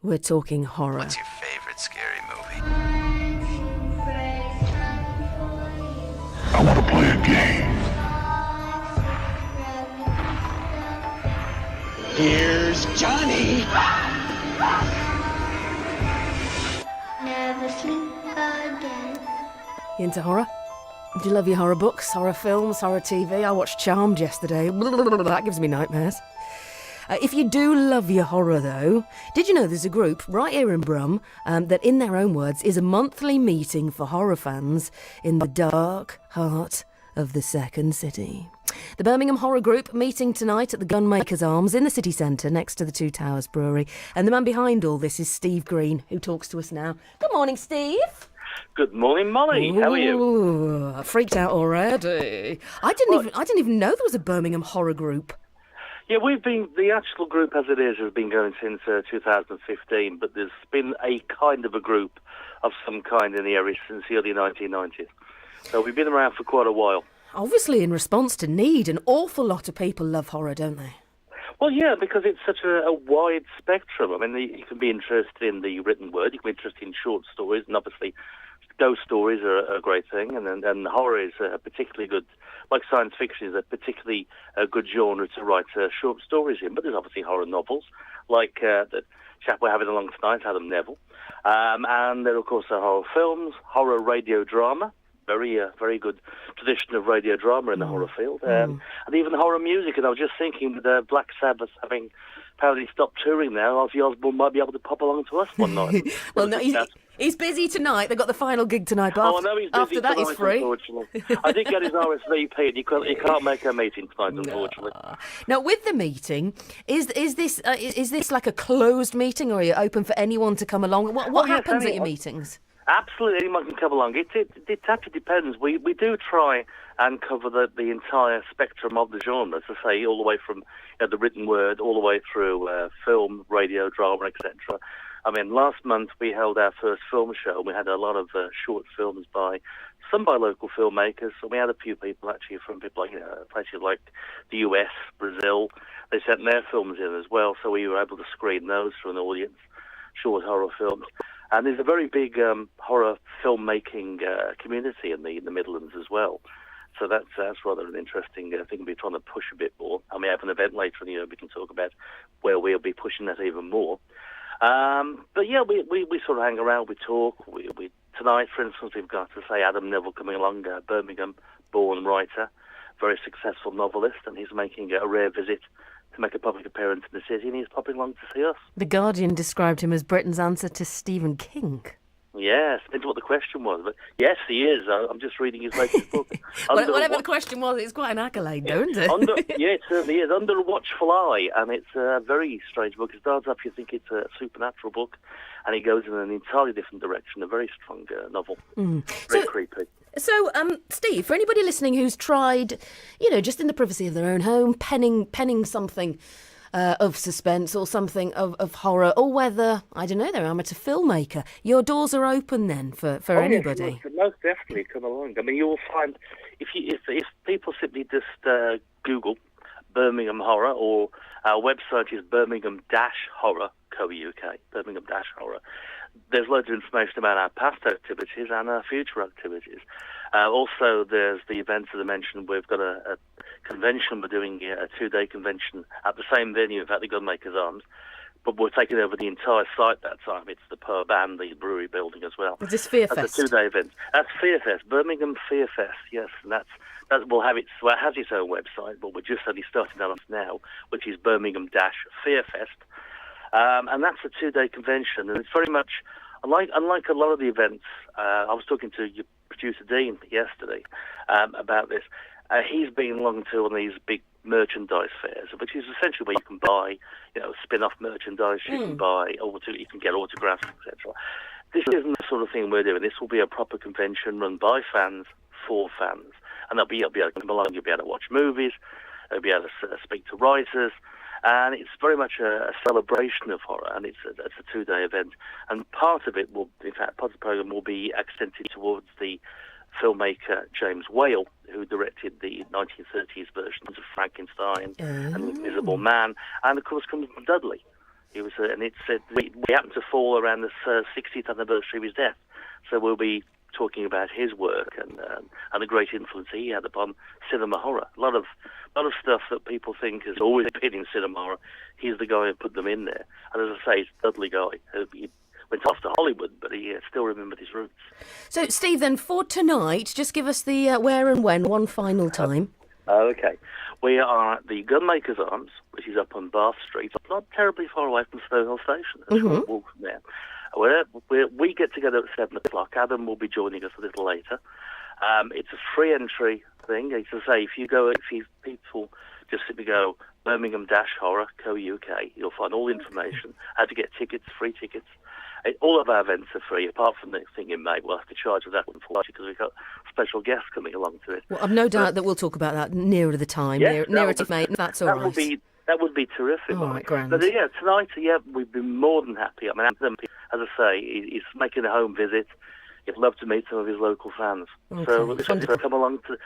We're talking horror. What's your favourite scary movie? I want to play a game. Here's Johnny. Never sleep again. You into horror? Do you love your horror books, horror films, horror TV? I watched Charmed yesterday. That gives me nightmares. If you do love your horror, though, did you know there's a group right here in Brum that, in their own words, is a monthly meeting for horror fans in the dark heart of the second city? The Birmingham Horror Group meeting tonight at the Gunmaker's Arms in the city centre next to the Two Towers Brewery. And the man behind all this is Steve Green, who talks to us now. Good morning, Steve. Good morning, Mollie. How are you? Ooh, freaked out already. I didn't even know there was a Birmingham Horror Group. Yeah, the actual group as it is has been going since 2015, but there's been a kind of a group of some kind in the area since the early 1990s. So we've been around for quite a while. Obviously in response to need. An awful lot of people love horror, don't they? Well, yeah, because it's such a wide spectrum. I mean, you can be interested in the written word, you can be interested in short stories, and obviously ghost stories are a great thing, and horror is a particularly good, like science fiction is a particularly good genre to write short stories in. But there's obviously horror novels, like the chap we're having along tonight, Adam Nevill. And there, of course, are horror films, horror radio drama, very good tradition of radio drama in the horror field, and even horror music. And I was just thinking, with Black Sabbath having apparently stopped touring now, Ozzy Osbourne might be able to pop along to us one night. Well, no, he's busy tonight. They've got the final gig tonight, but I know he's busy after that tonight, he's free. Unfortunately. I did get his RSVP, and he can't make a meeting tonight, unfortunately. Now, with the meeting, is this like a closed meeting, or are you open for anyone to come along? What happens at your meetings? Absolutely, anyone can come along. It actually depends. We do try and cover the entire spectrum of the genre, to say, all the way from the written word, all the way through film, radio, drama, etc. I mean, last month we held our first film show, and we had a lot of short films by local filmmakers, and we had a few people actually from people like places like the US, Brazil. They sent their films in as well, so we were able to screen those for an audience, short horror films. And there's a very big horror filmmaking community in the Midlands as well. So that's rather an interesting thing we're trying to push a bit more. And we have an event later in the year we can talk about where we'll be pushing that even more. But yeah, we sort of hang around, we talk. We tonight, for instance, we've got to say Adam Nevill coming along, Birmingham-born writer, very successful novelist, and he's making a rare visit to make a public appearance in the city, and he's popping along to see us. The Guardian described him as Britain's answer to Stephen King. Yes, depends what the question was, but yes, he is. I'm just reading his latest book. Whatever the question was, it's quite an accolade, though, isn't it? Yeah, it certainly is. Under a Watchful Eye, and it's a very strange book. It starts off, you think it's a supernatural book, and it goes in an entirely different direction, a very strong novel. Very creepy. So, Steve, for anybody listening who's tried, just in the privacy of their own home, penning something of suspense or something of horror, or whether, I don't know, they're an amateur filmmaker, your doors are open then for anybody. Yes, most definitely come along. I mean, you will find, if people simply just Google Birmingham Horror, or our website is Birmingham-Horror, co.uk, Birmingham-Horror. There's loads of information about our past activities and our future activities. Also, there's the events that I mentioned. We've got a convention. We're doing a 2-day convention at the same venue, in fact, the Gunmaker's Arms. But we're taking over the entire site that time. It's the pub and the brewery building as well. Is this FearFest? That's a 2-day event. That's FearFest, Birmingham FearFest, yes. And that it has its own website, but we're just only starting that off now, which is Birmingham-FearFest. And that's a 2-day convention, and it's very much, unlike a lot of the events, I was talking to your producer Dean yesterday about this. He's been along to one of these big merchandise fairs, which is essentially where you can buy, spin-off merchandise, you can buy, you can get autographs, etc. This isn't the sort of thing we're doing. This will be a proper convention run by fans, for fans, and you'll be able to come along, you'll be able to watch movies, you'll be able to speak to writers. And it's very much a celebration of horror, and it's a 2-day event. And part of it part of the programme will be extended towards the filmmaker James Whale, who directed the 1930s versions of Frankenstein and The Invisible Man, and of course comes from Dudley. He was, and it said we happened to fall around the 60th anniversary of his death, so we'll be talking about his work and the great influence he had upon cinema horror. A lot of stuff that people think has always been in cinema horror. He's the guy who put them in there. And as I say, he's a Dudley guy. He went off to Hollywood, but he still remembered his roots. So, Steve, then, for tonight, just give us the where and when, one final time. Okay. We are at the Gunmaker's Arms, which is up on Bath Street, not terribly far away from Stonehill Station. It's a short walk from there. We get together at 7 o'clock. Adam will be joining us a little later. It's a free entry thing. As I say, if people just simply go Birmingham-Horror, co.uk, you'll find all the information, how to get tickets, free tickets. All of our events are free, apart from the thing in May. We'll have to charge for that one for you because we've got special guests coming along to it. Well, I've no doubt that we'll talk about that nearer the time, nearer to May. That's all right. That would be terrific. All right, grand. But tonight, we'd be more than happy. I mean, Adam, as I say, he's making a home visit. He'd love to meet some of his local fans. Okay. So come along to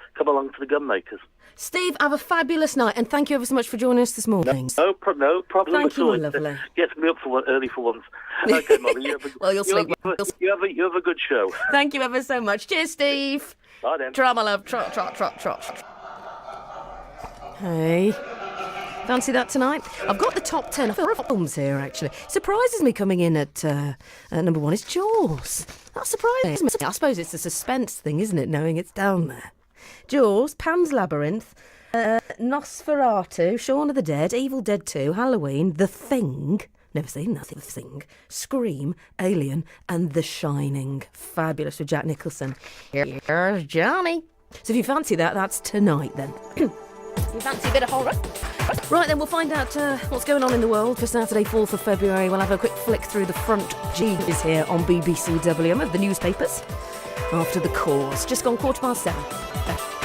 the Gunmakers. Steve, have a fabulous night, and thank you ever so much for joining us this morning. No problem Thank at you, all. my lovely. Gets me up for early for once. Okay, Mollie. Well, you'll sleep well. You have a good show. Thank you ever so much. Cheers, Steve. Bye then. Trot, my love. Trot. Hey. Fancy that tonight? I've got the top 10 horror films here, actually. Surprises me coming in at number 1 is Jaws. That surprises me. I suppose it's a suspense thing, isn't it, knowing it's down there? Jaws, Pan's Labyrinth, Nosferatu, Shaun of the Dead, Evil Dead 2, Halloween, The Thing, never seen that, The Thing, Scream, Alien, and The Shining. Fabulous with Jack Nicholson. Here's Johnny. So if you fancy that, that's tonight then. You fancy a bit of horror? Right then, we'll find out what's going on in the world for Saturday, 4th of February. We'll have a quick flick through the front pages here on BBC WM of the newspapers after the cause. Just gone 7:15.